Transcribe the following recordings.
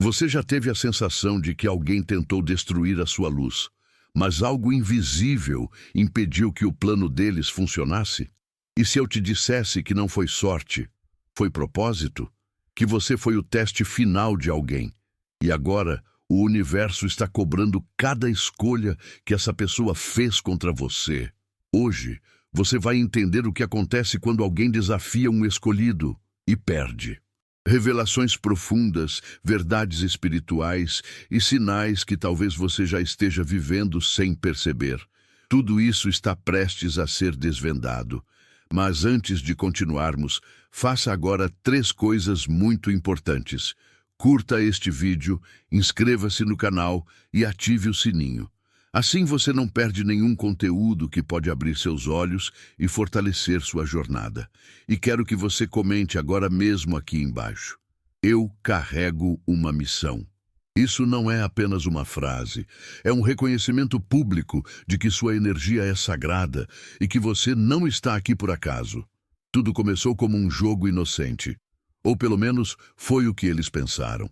Você já teve a sensação de que alguém tentou destruir a sua luz, mas algo invisível impediu que o plano deles funcionasse? E se eu te dissesse que não foi sorte, foi propósito? Que você foi o teste final de alguém, e agora o universo está cobrando cada escolha que essa pessoa fez contra você? Hoje, você vai entender o que acontece quando alguém desafia um escolhido e perde. Revelações profundas, verdades espirituais e sinais que talvez você já esteja vivendo sem perceber. Tudo isso está prestes a ser desvendado. Mas antes de continuarmos, faça agora 3 coisas muito importantes. Curta este vídeo, inscreva-se no canal e ative o sininho. Assim você não perde nenhum conteúdo que pode abrir seus olhos e fortalecer sua jornada. E quero que você comente agora mesmo aqui embaixo: eu carrego uma missão. Isso não é apenas uma frase, é um reconhecimento público de que sua energia é sagrada e que você não está aqui por acaso. Tudo começou como um jogo inocente, ou pelo menos foi o que eles pensaram.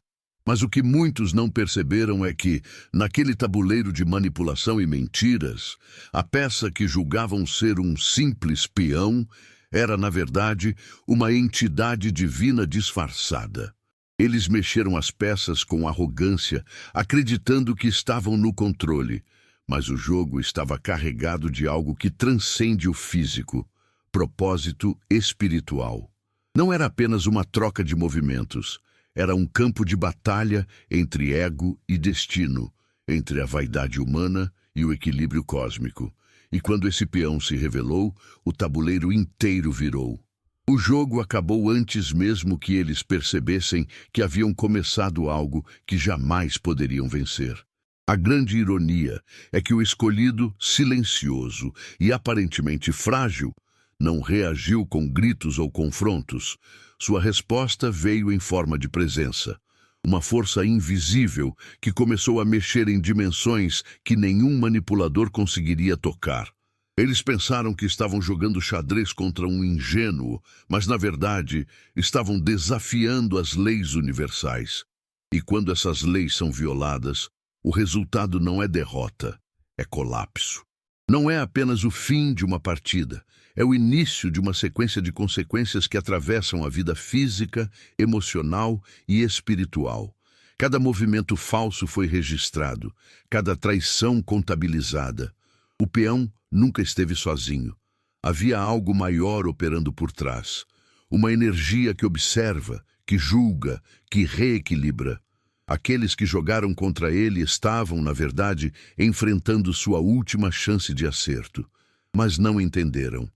Mas o que muitos não perceberam é que, naquele tabuleiro de manipulação e mentiras, a peça que julgavam ser um simples peão era, na verdade, uma entidade divina disfarçada. Eles mexeram as peças com arrogância, acreditando que estavam no controle, mas o jogo estava carregado de algo que transcende o físico: propósito espiritual. Não era apenas uma troca de movimentos. Era um campo de batalha entre ego e destino, entre a vaidade humana e o equilíbrio cósmico. E quando esse peão se revelou, o tabuleiro inteiro virou. O jogo acabou antes mesmo que eles percebessem que haviam começado algo que jamais poderiam vencer. A grande ironia é que o escolhido, silencioso e aparentemente frágil, não reagiu com gritos ou confrontos. Sua resposta veio em forma de presença. Uma força invisível que começou a mexer em dimensões que nenhum manipulador conseguiria tocar. Eles pensaram que estavam jogando xadrez contra um ingênuo, mas na verdade estavam desafiando as leis universais. E quando essas leis são violadas, o resultado não é derrota, é colapso. Não é apenas o fim de uma partida, é o início de uma sequência de consequências que atravessam a vida física, emocional e espiritual. Cada movimento falso foi registrado, cada traição contabilizada. O peão nunca esteve sozinho. Havia algo maior operando por trás. Uma energia que observa, que julga, que reequilibra. Aqueles que jogaram contra ele estavam, na verdade, enfrentando sua última chance de acerto. Mas não entenderam.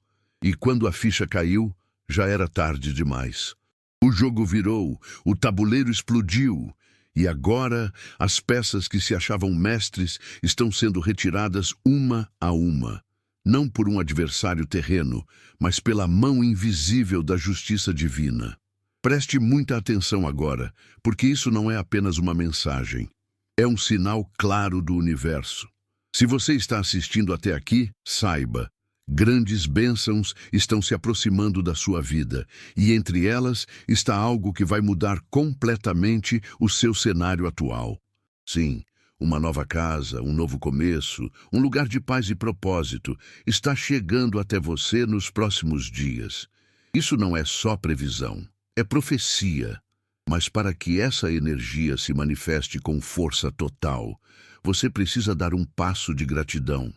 E quando a ficha caiu, já era tarde demais. O jogo virou, o tabuleiro explodiu. E agora, as peças que se achavam mestres estão sendo retiradas uma a uma. Não por um adversário terreno, mas pela mão invisível da justiça divina. Preste muita atenção agora, porque isso não é apenas uma mensagem. É um sinal claro do universo. Se você está assistindo até aqui, saiba: grandes bênçãos estão se aproximando da sua vida, e entre elas está algo que vai mudar completamente o seu cenário atual. Sim, uma nova casa, um novo começo, um lugar de paz e propósito está chegando até você nos próximos dias. Isso não é só previsão, é profecia. Mas para que essa energia se manifeste com força total, você precisa dar um passo de gratidão.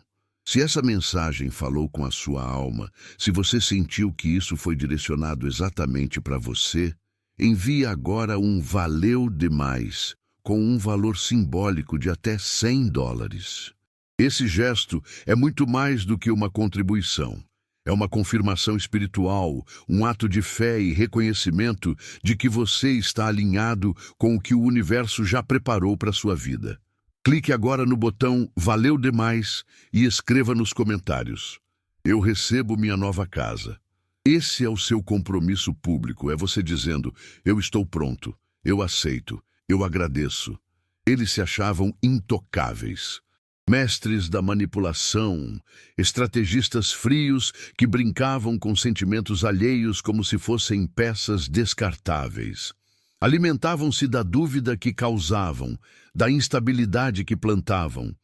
Se essa mensagem falou com a sua alma, se você sentiu que isso foi direcionado exatamente para você, envie agora um valeu demais, com um valor simbólico de até $100. Esse gesto é muito mais do que uma contribuição. É uma confirmação espiritual, um ato de fé e reconhecimento de que você está alinhado com o que o universo já preparou para a sua vida. Clique agora no botão Valeu Demais e escreva nos comentários: eu recebo minha nova casa. Esse é o seu compromisso público, é você dizendo: eu estou pronto, eu aceito, eu agradeço. Eles se achavam intocáveis. Mestres da manipulação, estrategistas frios que brincavam com sentimentos alheios como se fossem peças descartáveis. Alimentavam-se da dúvida que causavam, da instabilidade que plantavam.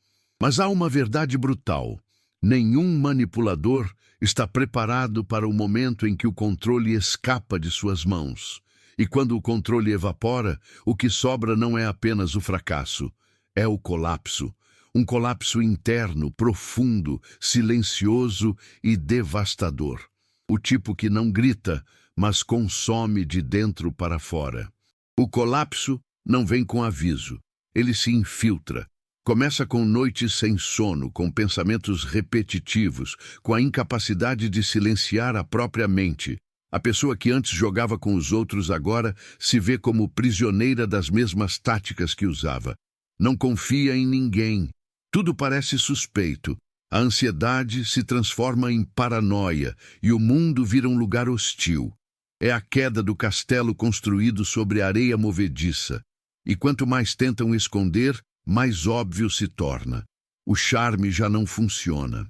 Mas há uma verdade brutal. Nenhum manipulador está preparado para o momento em que o controle escapa de suas mãos. E quando o controle evapora, o que sobra não é apenas o fracasso, é o colapso. Um colapso interno, profundo, silencioso e devastador. O tipo que não grita, mas consome de dentro para fora. O colapso não vem com aviso, ele se infiltra. Começa com noites sem sono, com pensamentos repetitivos, com a incapacidade de silenciar a própria mente. A pessoa que antes jogava com os outros agora se vê como prisioneira das mesmas táticas que usava. Não confia em ninguém. Tudo parece suspeito. A ansiedade se transforma em paranoia e o mundo vira um lugar hostil. É a queda do castelo construído sobre areia movediça. E quanto mais tentam esconder, mais óbvio se torna. O charme já não funciona.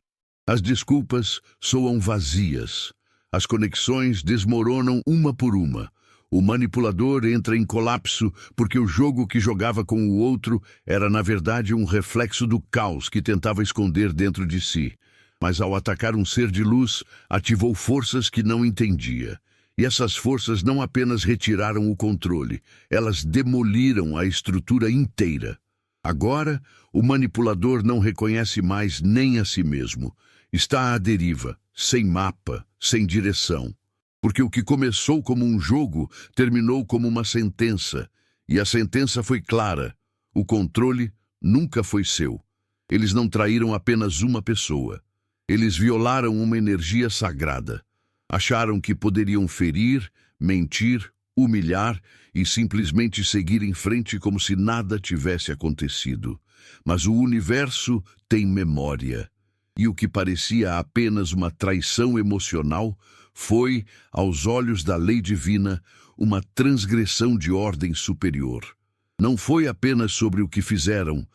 As desculpas soam vazias. As conexões desmoronam uma por uma. O manipulador entra em colapso porque o jogo que jogava com o outro era, na verdade, um reflexo do caos que tentava esconder dentro de si. Mas ao atacar um ser de luz, ativou forças que não entendia. E essas forças não apenas retiraram o controle, elas demoliram a estrutura inteira. Agora, o manipulador não reconhece mais nem a si mesmo. Está à deriva, sem mapa, sem direção. Porque o que começou como um jogo terminou como uma sentença. E a sentença foi clara. O controle nunca foi seu. Eles não traíram apenas uma pessoa. Eles violaram uma energia sagrada. Acharam que poderiam ferir, mentir, humilhar e simplesmente seguir em frente como se nada tivesse acontecido. Mas o universo tem memória. E o que parecia apenas uma traição emocional foi, aos olhos da lei divina, uma transgressão de ordem superior. Não foi apenas sobre o que fizeram,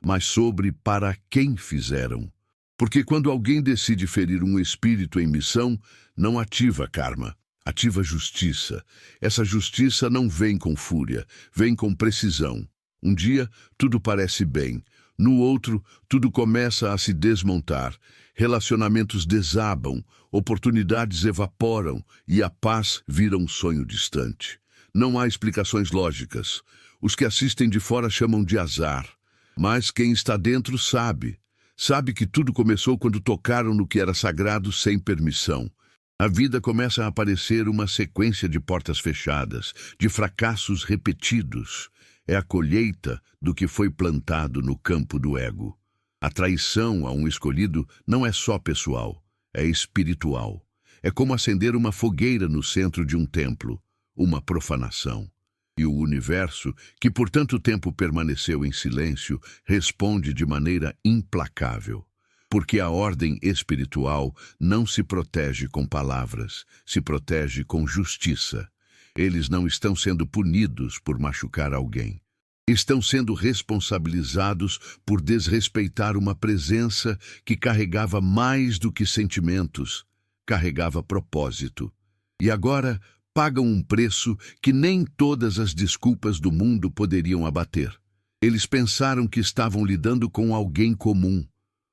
mas sobre para quem fizeram. Porque quando alguém decide ferir um espírito em missão, não ativa karma, ativa justiça. Essa justiça não vem com fúria, vem com precisão. Um dia, tudo parece bem. No outro, tudo começa a se desmontar. Relacionamentos desabam, oportunidades evaporam e a paz vira um sonho distante. Não há explicações lógicas. Os que assistem de fora chamam de azar. Mas quem está dentro sabe. Sabe que tudo começou quando tocaram no que era sagrado sem permissão. A vida começa a aparecer uma sequência de portas fechadas, de fracassos repetidos. É a colheita do que foi plantado no campo do ego. A traição a um escolhido não é só pessoal, é espiritual. É como acender uma fogueira no centro de um templo, uma profanação. E o universo, que por tanto tempo permaneceu em silêncio, responde de maneira implacável. Porque a ordem espiritual não se protege com palavras, se protege com justiça. Eles não estão sendo punidos por machucar alguém. Estão sendo responsabilizados por desrespeitar uma presença que carregava mais do que sentimentos, carregava propósito. E agora pagam um preço que nem todas as desculpas do mundo poderiam abater. Eles pensaram que estavam lidando com alguém comum,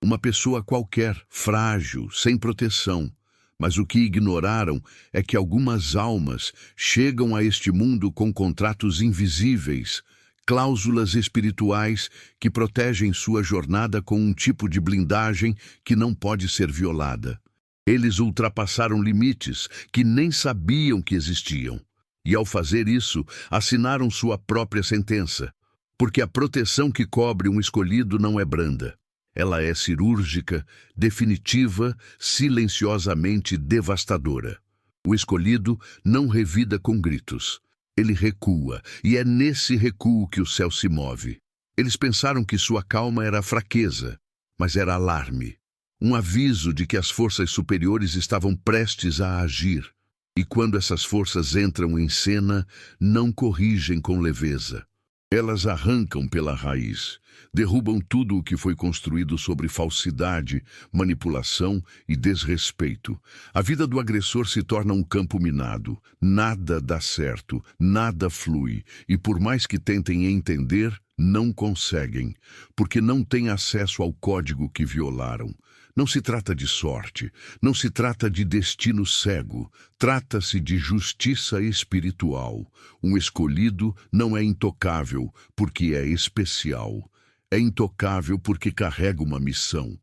uma pessoa qualquer, frágil, sem proteção. Mas o que ignoraram é que algumas almas chegam a este mundo com contratos invisíveis, cláusulas espirituais que protegem sua jornada com um tipo de blindagem que não pode ser violada. Eles ultrapassaram limites que nem sabiam que existiam. E ao fazer isso, assinaram sua própria sentença. Porque a proteção que cobre um escolhido não é branda. Ela é cirúrgica, definitiva, silenciosamente devastadora. O escolhido não revida com gritos. Ele recua, e é nesse recuo que o céu se move. Eles pensaram que sua calma era fraqueza, mas era alarme. Um aviso de que as forças superiores estavam prestes a agir. E quando essas forças entram em cena, não corrigem com leveza. Elas arrancam pela raiz, derrubam tudo o que foi construído sobre falsidade, manipulação e desrespeito. A vida do agressor se torna um campo minado. Nada dá certo, nada flui, e por mais que tentem entender, não conseguem, porque não têm acesso ao código que violaram. Não se trata de sorte, não se trata de destino cego, trata-se de justiça espiritual. Um escolhido não é intocável porque é especial. É intocável porque carrega uma missão.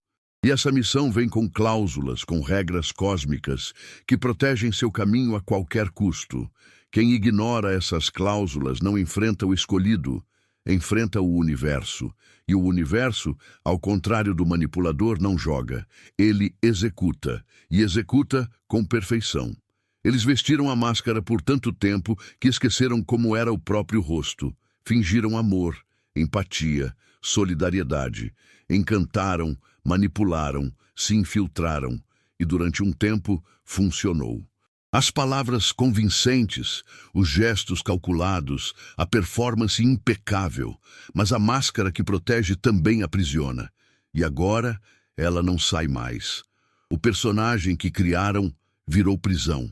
E essa missão vem com cláusulas, com regras cósmicas, que protegem seu caminho a qualquer custo. Quem ignora essas cláusulas não enfrenta o escolhido, enfrenta o universo. E o universo, ao contrário do manipulador, não joga. Ele executa, e executa com perfeição. Eles vestiram a máscara por tanto tempo que esqueceram como era o próprio rosto. Fingiram amor, empatia, solidariedade. Encantaram, manipularam, se infiltraram. E durante um tempo, funcionou. As palavras convincentes, os gestos calculados, a performance impecável, mas a máscara que protege também aprisiona. E agora, ela não sai mais. O personagem que criaram virou prisão.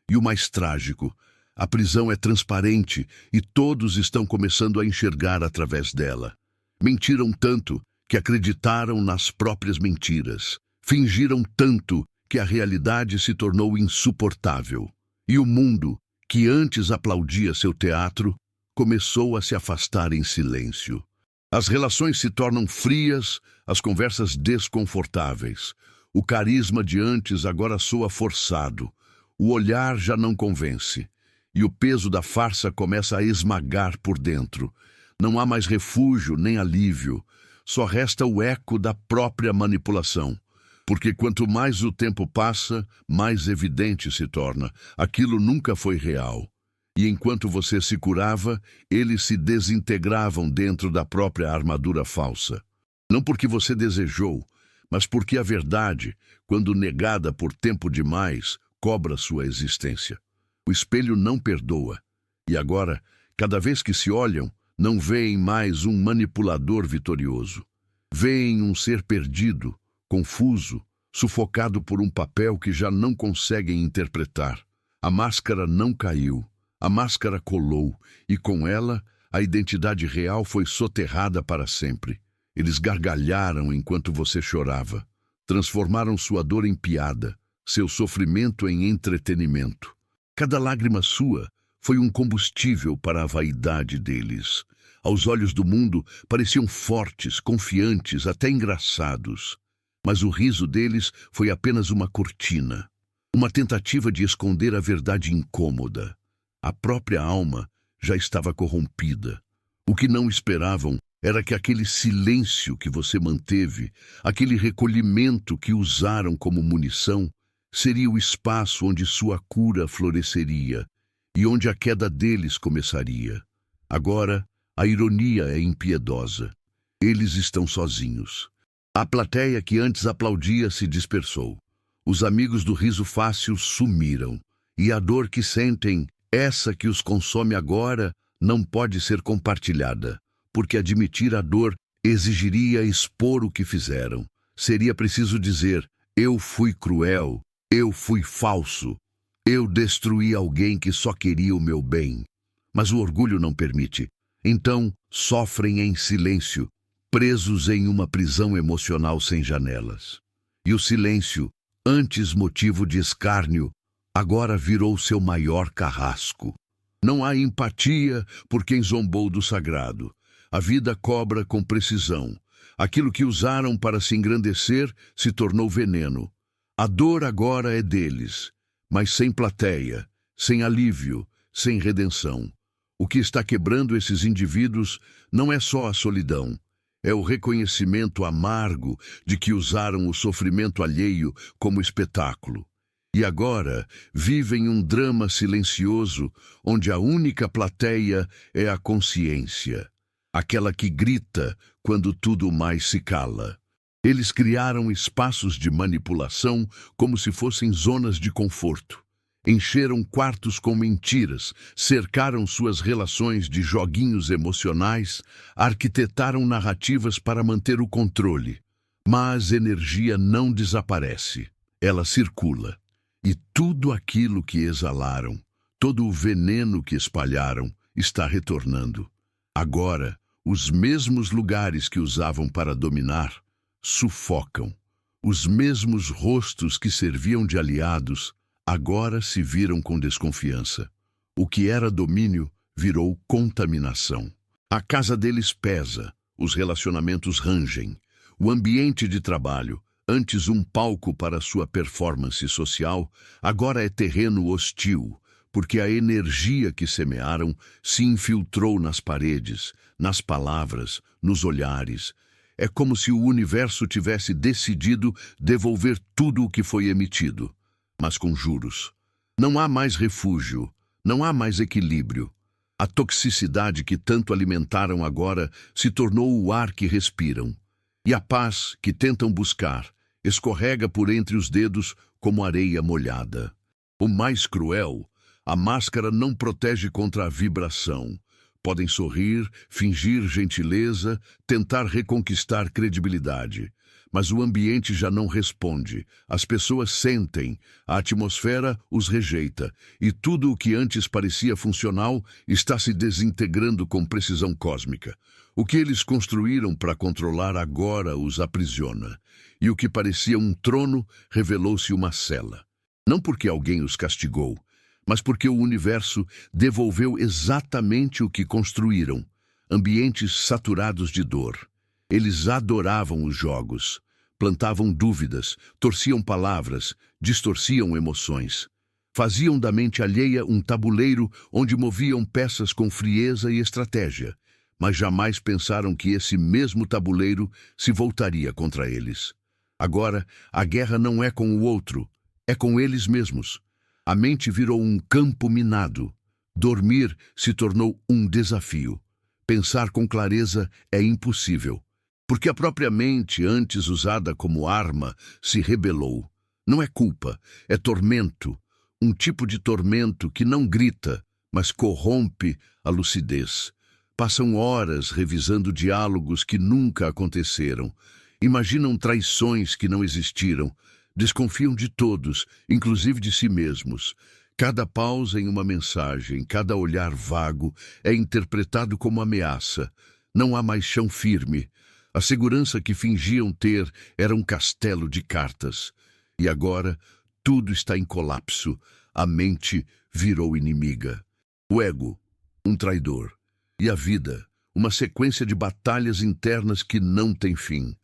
E o mais trágico, a prisão é transparente e todos estão começando a enxergar através dela. Mentiram tanto que acreditaram nas próprias mentiras. Fingiram tanto que a realidade se tornou insuportável. E o mundo, que antes aplaudia seu teatro, começou a se afastar em silêncio. As relações se tornam frias, as conversas desconfortáveis. O carisma de antes agora soa forçado. O olhar já não convence. E o peso da farsa começa a esmagar por dentro. Não há mais refúgio nem alívio. Só resta o eco da própria manipulação. Porque quanto mais o tempo passa, mais evidente se torna. Aquilo nunca foi real. E enquanto você se curava, eles se desintegravam dentro da própria armadura falsa. Não porque você desejou, mas porque a verdade, quando negada por tempo demais, cobra sua existência. O espelho não perdoa. E agora, cada vez que se olham, não veem mais um manipulador vitorioso. Veem um ser perdido, confuso, sufocado por um papel que já não conseguem interpretar. A máscara não caiu, a máscara colou, e com ela, a identidade real foi soterrada para sempre. Eles gargalharam enquanto você chorava. Transformaram sua dor em piada, seu sofrimento em entretenimento. Cada lágrima sua foi um combustível para a vaidade deles. Aos olhos do mundo, pareciam fortes, confiantes, até engraçados. Mas o riso deles foi apenas uma cortina, uma tentativa de esconder a verdade incômoda. A própria alma já estava corrompida. O que não esperavam era que aquele silêncio que você manteve, aquele recolhimento que usaram como munição, seria o espaço onde sua cura floresceria e onde a queda deles começaria. Agora, a ironia é impiedosa. Eles estão sozinhos. A plateia que antes aplaudia se dispersou. Os amigos do riso fácil sumiram. E a dor que sentem, essa que os consome agora, não pode ser compartilhada, porque admitir a dor exigiria expor o que fizeram. Seria preciso dizer: eu fui cruel, eu fui falso, eu destruí alguém que só queria o meu bem. Mas o orgulho não permite. Então, sofrem em silêncio, presos em uma prisão emocional sem janelas. E o silêncio, antes motivo de escárnio, agora virou seu maior carrasco. Não há empatia por quem zombou do sagrado. A vida cobra com precisão. Aquilo que usaram para se engrandecer se tornou veneno. A dor agora é deles, mas sem plateia, sem alívio, sem redenção. O que está quebrando esses indivíduos não é só a solidão, é o reconhecimento amargo de que usaram o sofrimento alheio como espetáculo. E agora vivem um drama silencioso onde a única plateia é a consciência, aquela que grita quando tudo mais se cala. Eles criaram espaços de manipulação como se fossem zonas de conforto. Encheram quartos com mentiras, cercaram suas relações de joguinhos emocionais, arquitetaram narrativas para manter o controle. Mas energia não desaparece, ela circula. E tudo aquilo que exalaram, todo o veneno que espalharam, está retornando. Agora, os mesmos lugares que usavam para dominar, sufocam. Os mesmos rostos que serviam de aliados, agora se viram com desconfiança. O que era domínio virou contaminação. A casa deles pesa, os relacionamentos rangem. O ambiente de trabalho, antes um palco para sua performance social, agora é terreno hostil, porque a energia que semearam se infiltrou nas paredes, nas palavras, nos olhares. É como se o universo tivesse decidido devolver tudo o que foi emitido, mas com juros. Não há mais refúgio, não há mais equilíbrio. A toxicidade que tanto alimentaram agora se tornou o ar que respiram. E a paz que tentam buscar escorrega por entre os dedos como areia molhada. O mais cruel, a máscara não protege contra a vibração. Podem sorrir, fingir gentileza, tentar reconquistar credibilidade. Mas o ambiente já não responde. As pessoas sentem, a atmosfera os rejeita. E tudo o que antes parecia funcional está se desintegrando com precisão cósmica. O que eles construíram para controlar agora os aprisiona. E o que parecia um trono revelou-se uma cela. Não porque alguém os castigou, mas porque o universo devolveu exatamente o que construíram, ambientes saturados de dor. Eles adoravam os jogos, plantavam dúvidas, torciam palavras, distorciam emoções. Faziam da mente alheia um tabuleiro onde moviam peças com frieza e estratégia, mas jamais pensaram que esse mesmo tabuleiro se voltaria contra eles. Agora, a guerra não é com o outro, é com eles mesmos. A mente virou um campo minado. Dormir se tornou um desafio. Pensar com clareza é impossível, porque a própria mente, antes usada como arma, se rebelou. Não é culpa, é tormento. Um tipo de tormento que não grita, mas corrompe a lucidez. Passam horas revisando diálogos que nunca aconteceram. Imaginam traições que não existiram. Desconfiam de todos, inclusive de si mesmos. Cada pausa em uma mensagem, cada olhar vago é interpretado como ameaça. Não há mais chão firme. A segurança que fingiam ter era um castelo de cartas. E agora, tudo está em colapso. A mente virou inimiga. O ego, um traidor. E a vida, uma sequência de batalhas internas que não tem fim.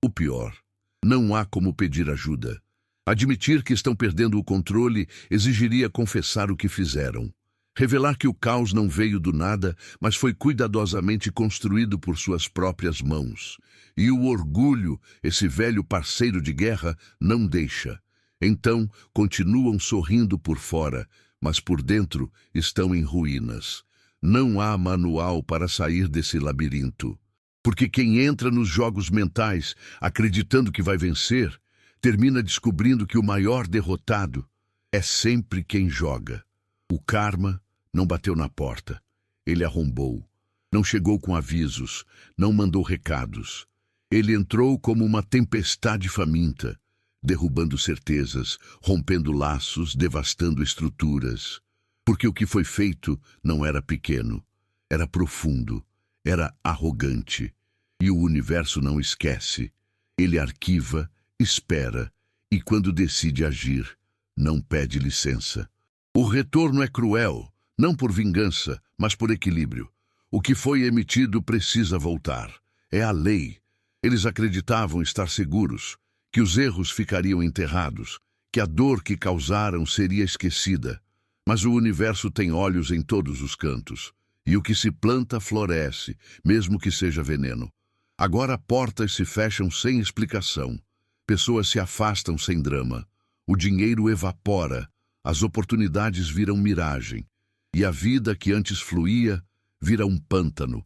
O pior, não há como pedir ajuda. Admitir que estão perdendo o controle exigiria confessar o que fizeram. Revelar que o caos não veio do nada, mas foi cuidadosamente construído por suas próprias mãos. E o orgulho, esse velho parceiro de guerra, não deixa. Então, continuam sorrindo por fora, mas por dentro estão em ruínas. Não há manual para sair desse labirinto. Porque quem entra nos jogos mentais, acreditando que vai vencer, termina descobrindo que o maior derrotado é sempre quem joga. O karma não bateu na porta. Ele arrombou. Não chegou com avisos, não mandou recados. Ele entrou como uma tempestade faminta, derrubando certezas, rompendo laços, devastando estruturas. Porque o que foi feito não era pequeno, era profundo, era arrogante. E o universo não esquece. Ele arquiva, espera, e quando decide agir, não pede licença. O retorno é cruel, não por vingança, mas por equilíbrio. O que foi emitido precisa voltar. É a lei. Eles acreditavam estar seguros, que os erros ficariam enterrados, que a dor que causaram seria esquecida. Mas o universo tem olhos em todos os cantos, e o que se planta floresce, mesmo que seja veneno. Agora portas se fecham sem explicação. Pessoas se afastam sem drama. O dinheiro evapora, as oportunidades viram miragem. E a vida que antes fluía vira um pântano.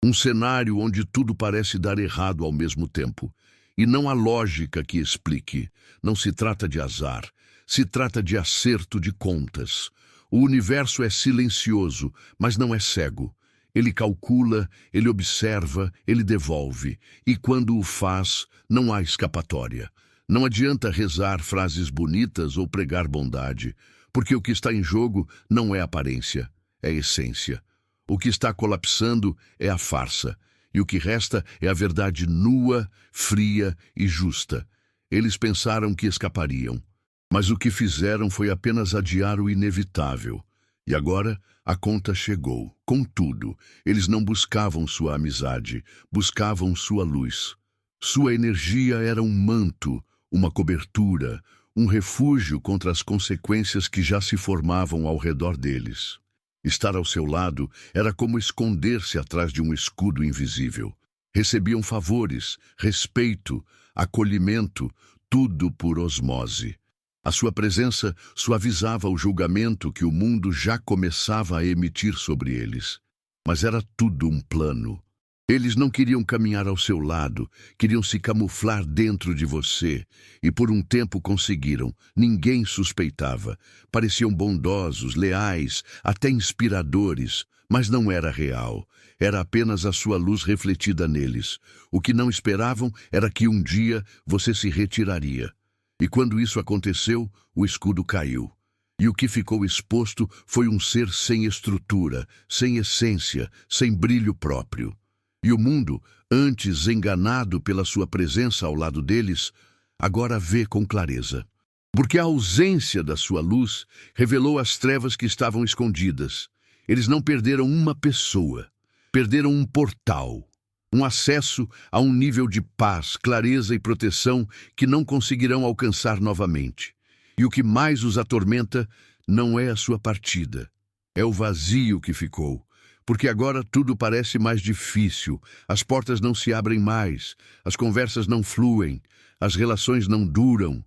Um cenário onde tudo parece dar errado ao mesmo tempo. E não há lógica que explique. Não se trata de azar. Se trata de acerto de contas. O universo é silencioso, mas não é cego. Ele calcula, ele observa, ele devolve. E quando o faz, não há escapatória. Não adianta rezar frases bonitas ou pregar bondade, porque o que está em jogo não é aparência, é essência. O que está colapsando é a farsa, e o que resta é a verdade nua, fria e justa. Eles pensaram que escapariam, mas o que fizeram foi apenas adiar o inevitável. E agora a conta chegou. Contudo, eles não buscavam sua amizade, buscavam sua luz. Sua energia era um manto, uma cobertura, um refúgio contra as consequências que já se formavam ao redor deles. Estar ao seu lado era como esconder-se atrás de um escudo invisível. Recebiam favores, respeito, acolhimento, tudo por osmose. A sua presença suavizava o julgamento que o mundo já começava a emitir sobre eles. Mas era tudo um plano. Eles não queriam caminhar ao seu lado, queriam se camuflar dentro de você, e por um tempo conseguiram. Ninguém suspeitava. Pareciam bondosos, leais, até inspiradores, mas não era real. Era apenas a sua luz refletida neles. O que não esperavam era que um dia você se retiraria. E quando isso aconteceu, o escudo caiu. E o que ficou exposto foi um ser sem estrutura, sem essência, sem brilho próprio. E o mundo, antes enganado pela sua presença ao lado deles, agora vê com clareza. Porque a ausência da sua luz revelou as trevas que estavam escondidas. Eles não perderam uma pessoa, perderam um portal, um acesso a um nível de paz, clareza e proteção que não conseguirão alcançar novamente. E o que mais os atormenta não é a sua partida, é o vazio que ficou. Porque agora tudo parece mais difícil, as portas não se abrem mais, as conversas não fluem, as relações não duram,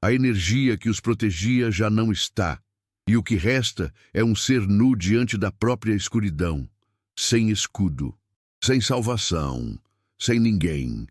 a energia que os protegia já não está, e o que resta é um ser nu diante da própria escuridão, sem escudo, sem salvação, sem ninguém.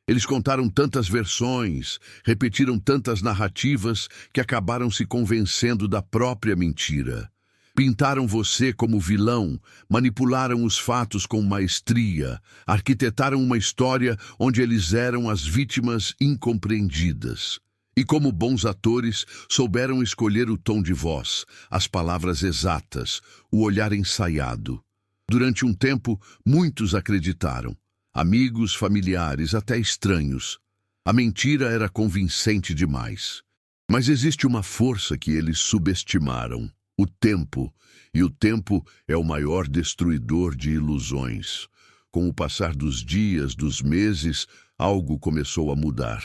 Eles contaram tantas versões, repetiram tantas narrativas que acabaram se convencendo da própria mentira. Pintaram você como vilão, manipularam os fatos com maestria, arquitetaram uma história onde eles eram as vítimas incompreendidas. E como bons atores, souberam escolher o tom de voz, as palavras exatas, o olhar ensaiado. Durante um tempo, muitos acreditaram. Amigos, familiares, até estranhos. A mentira era convincente demais. Mas existe uma força que eles subestimaram. O tempo, e o tempo é o maior destruidor de ilusões. Com o passar dos dias, dos meses, algo começou a mudar.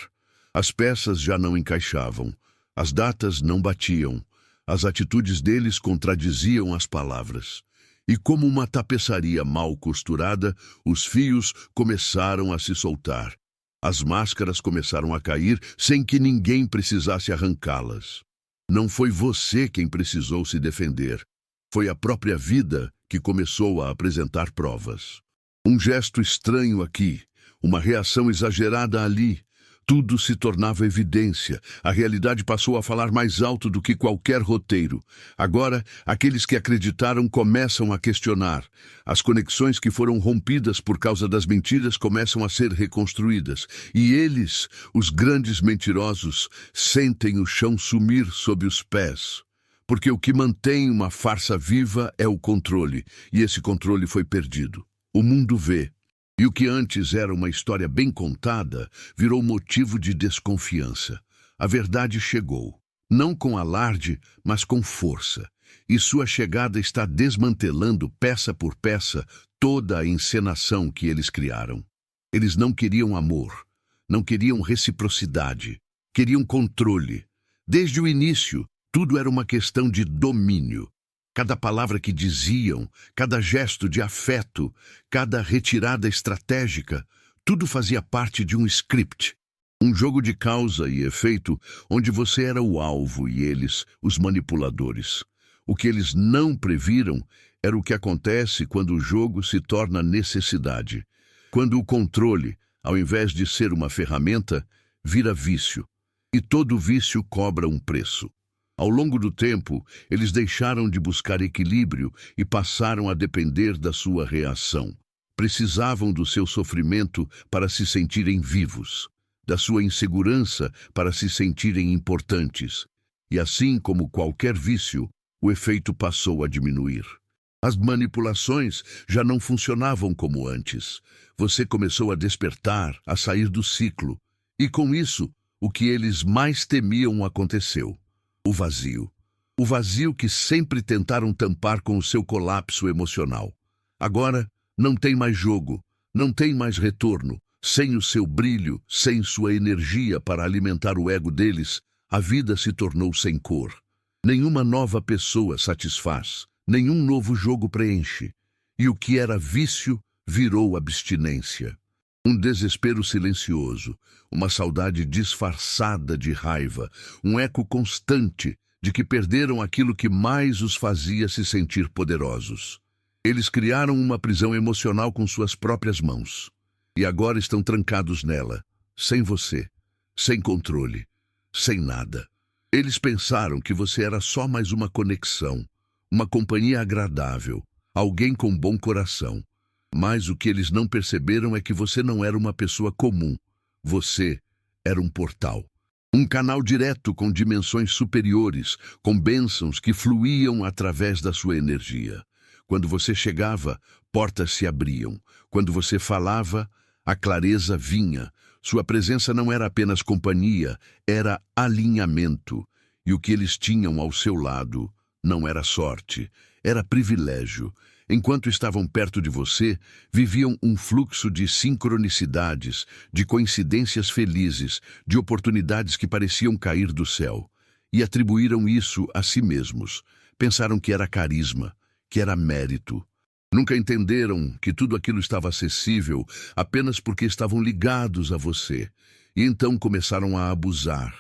As peças já não encaixavam, as datas não batiam, as atitudes deles contradiziam as palavras. E como uma tapeçaria mal costurada, os fios começaram a se soltar. As máscaras começaram a cair sem que ninguém precisasse arrancá-las. Não foi você quem precisou se defender. Foi a própria vida que começou a apresentar provas. Um gesto estranho aqui, uma reação exagerada ali. Tudo se tornava evidência. A realidade passou a falar mais alto do que qualquer roteiro. Agora, aqueles que acreditaram começam a questionar. As conexões que foram rompidas por causa das mentiras começam a ser reconstruídas. E eles, os grandes mentirosos, sentem o chão sumir sob os pés. Porque o que mantém uma farsa viva é o controle, e esse controle foi perdido. O mundo vê. E o que antes era uma história bem contada, virou motivo de desconfiança. A verdade chegou, não com alarde, mas com força. E sua chegada está desmantelando, peça por peça, toda a encenação que eles criaram. Eles não queriam amor, não queriam reciprocidade, queriam controle. Desde o início, tudo era uma questão de domínio. Cada palavra que diziam, cada gesto de afeto, cada retirada estratégica, tudo fazia parte de um script. Um jogo de causa e efeito onde você era o alvo e eles, os manipuladores. O que eles não previram era o que acontece quando o jogo se torna necessidade. Quando o controle, ao invés de ser uma ferramenta, vira vício. E todo vício cobra um preço. Ao longo do tempo, eles deixaram de buscar equilíbrio e passaram a depender da sua reação. Precisavam do seu sofrimento para se sentirem vivos, da sua insegurança para se sentirem importantes. E assim como qualquer vício, o efeito passou a diminuir. As manipulações já não funcionavam como antes. Você começou a despertar, a sair do ciclo. E com isso, o que eles mais temiam aconteceu. O vazio. O vazio que sempre tentaram tampar com o seu colapso emocional. Agora, não tem mais jogo, não tem mais retorno. Sem o seu brilho, sem sua energia para alimentar o ego deles, a vida se tornou sem cor. Nenhuma nova pessoa satisfaz, nenhum novo jogo preenche. E o que era vício virou abstinência. Um desespero silencioso, uma saudade disfarçada de raiva, um eco constante de que perderam aquilo que mais os fazia se sentir poderosos. Eles criaram uma prisão emocional com suas próprias mãos. E agora estão trancados nela, sem você, sem controle, sem nada. Eles pensaram que você era só mais uma conexão, uma companhia agradável, alguém com bom coração. Mas o que eles não perceberam é que você não era uma pessoa comum. Você era um portal. Um canal direto com dimensões superiores, com bênçãos que fluíam através da sua energia. Quando você chegava, portas se abriam. Quando você falava, a clareza vinha. Sua presença não era apenas companhia, era alinhamento. E o que eles tinham ao seu lado não era sorte, era privilégio. Enquanto estavam perto de você, viviam um fluxo de sincronicidades, de coincidências felizes, de oportunidades que pareciam cair do céu. E atribuíram isso a si mesmos. Pensaram que era carisma, que era mérito. Nunca entenderam que tudo aquilo estava acessível apenas porque estavam ligados a você. E então começaram a abusar.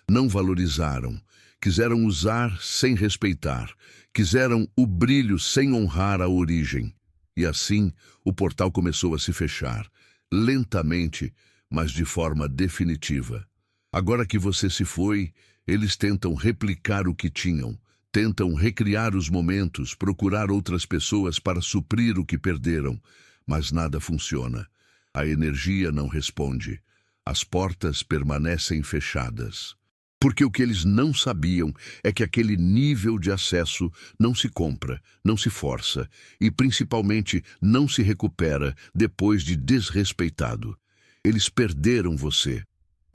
Não valorizaram. Quiseram usar sem respeitar. Quiseram o brilho sem honrar a origem. E assim, o portal começou a se fechar. Lentamente, mas de forma definitiva. Agora que você se foi, eles tentam replicar o que tinham. Tentam recriar os momentos, procurar outras pessoas para suprir o que perderam, mas nada funciona. A energia não responde. As portas permanecem fechadas. Porque o que eles não sabiam é que aquele nível de acesso não se compra, não se força e, principalmente, não se recupera depois de desrespeitado. Eles perderam você.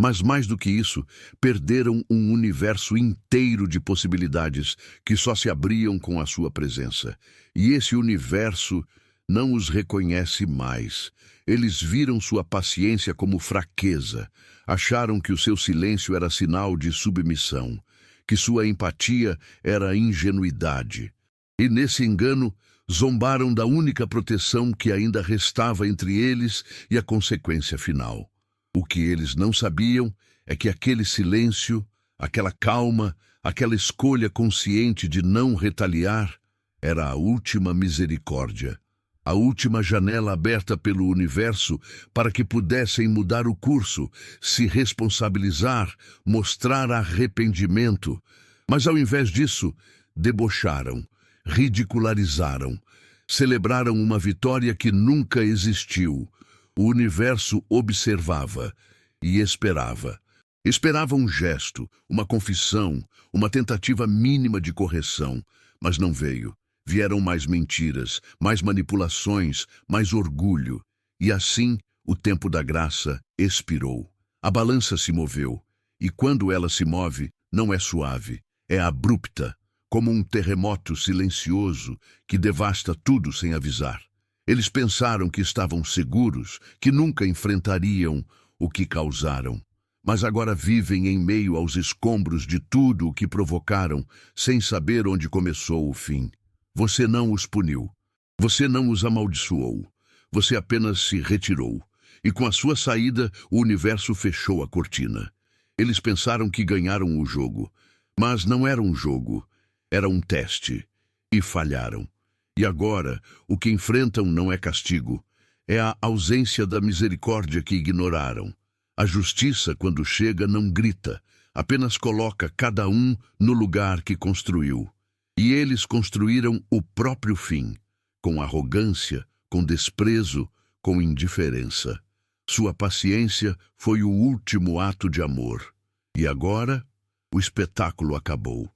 Mas mais do que isso, perderam um universo inteiro de possibilidades que só se abriam com a sua presença. E esse universo não os reconhece mais. Eles viram sua paciência como fraqueza. Acharam que o seu silêncio era sinal de submissão, que sua empatia era ingenuidade. E nesse engano, zombaram da única proteção que ainda restava entre eles e a consequência final. O que eles não sabiam é que aquele silêncio, aquela calma, aquela escolha consciente de não retaliar, era a última misericórdia, a última janela aberta pelo universo para que pudessem mudar o curso, se responsabilizar, mostrar arrependimento. Mas ao invés disso, debocharam, ridicularizaram, celebraram uma vitória que nunca existiu. O universo observava e esperava. Esperava um gesto, uma confissão, uma tentativa mínima de correção, mas não veio. Vieram mais mentiras, mais manipulações, mais orgulho. E assim, o tempo da graça expirou. A balança se moveu, e quando ela se move, não é suave, é abrupta, como um terremoto silencioso que devasta tudo sem avisar. Eles pensaram que estavam seguros, que nunca enfrentariam o que causaram. Mas agora vivem em meio aos escombros de tudo o que provocaram, sem saber onde começou o fim. Você não os puniu. Você não os amaldiçoou. Você apenas se retirou. E com a sua saída, o universo fechou a cortina. Eles pensaram que ganharam o jogo. Mas não era um jogo. Era um teste. E falharam. E agora, o que enfrentam não é castigo, é a ausência da misericórdia que ignoraram. A justiça, quando chega, não grita. Apenas coloca cada um no lugar que construiu. E eles construíram o próprio fim, com arrogância, com desprezo, com indiferença. Sua paciência foi o último ato de amor. E agora, o espetáculo acabou.